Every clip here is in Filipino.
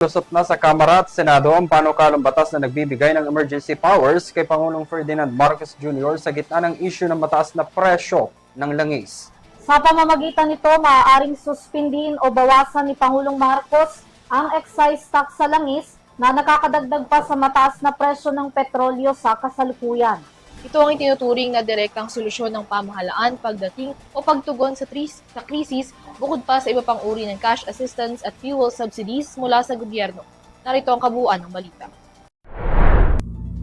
Lusot na sa Kamara at Senado ang panukalang batas na nagbibigay ng emergency powers kay Pangulong Ferdinand Marcos Jr. sa gitna ng issue ng mataas na presyo ng langis. Sa pamamagitan nito, maaaring suspindihin o bawasan ni Pangulong Marcos ang excise tax sa langis na nakakadagdag pa sa mataas na presyo ng petrolyo sa kasalukuyan. Ito ang itinuturing na direktang solusyon ng pamahalaan pagdating o pagtugon sa krisis bukod pa sa iba pang uri ng cash assistance at fuel subsidies mula sa gobyerno. Narito ang kabuuan ng balita.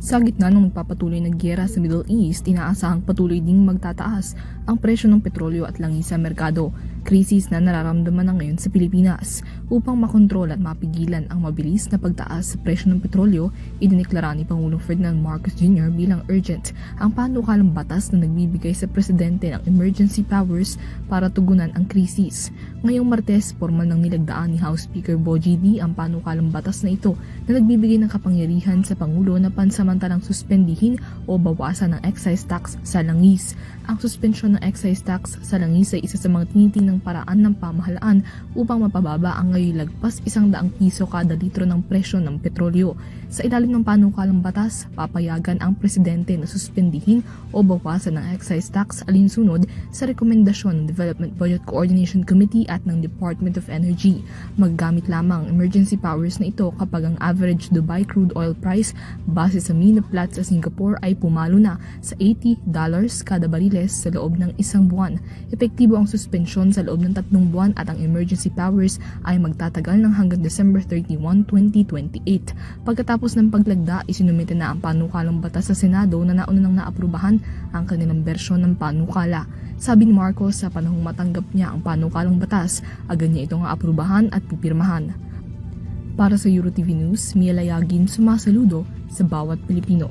Sa gitna ng magpapatuloy na giyera sa Middle East, inaasahang patuloy ding magtataas ang presyo ng petrolyo at langis sa merkado, krisis na nararamdaman na ngayon sa Pilipinas. Upang makontrol at mapigilan ang mabilis na pagtaas sa presyo ng petrolyo, idineklara ni Pangulong Ferdinand Marcos Jr. bilang urgent ang panukalang batas na nagbibigay sa presidente ng emergency powers para tugunan ang krisis. Ngayong Martes, formal nang nilagdaan ni House Speaker Bogie D ang panukalang batas na ito na nagbibigay ng kapangyarihan sa Pangulo na pansamantalang suspendihin o bawasan ng excise tax sa langis. Ang suspensyon ng excise tax sa langis ay isa sa mga tinitingnan paraan ng pamahalaan upang mapababa ang ngayon lagpas 100 piso kada litro ng presyo ng petrolyo. Sa ilalim ng panukalang batas, papayagan ang presidente na suspendihin o bawasan ng excise tax alinsunod sa rekomendasyon ng Development Budget Coordination Committee at ng Department of Energy. Maggamit lamang emergency powers na ito kapag ang average Dubai crude oil price base sa Mina Platts sa Singapore ay pumalo na sa $80 kada bariles sa loob ng isang buwan. Epektibo ang suspensyon sa loob ng 3 buwan at ang emergency powers ay magtatagal ng hanggang December 31, 2028. Pagkatapos ng paglagda, isinumite na ang panukalang batas sa Senado na nauna nang naaprubahan ang kanilang bersyon ng panukala. Sabi ni Marcos sa panahong matanggap niya ang panukalang batas, agad niya itong aaprubahan at pipirmahan. Para sa EuroTV News, Mia Layagin sumasaludo sa bawat Pilipino.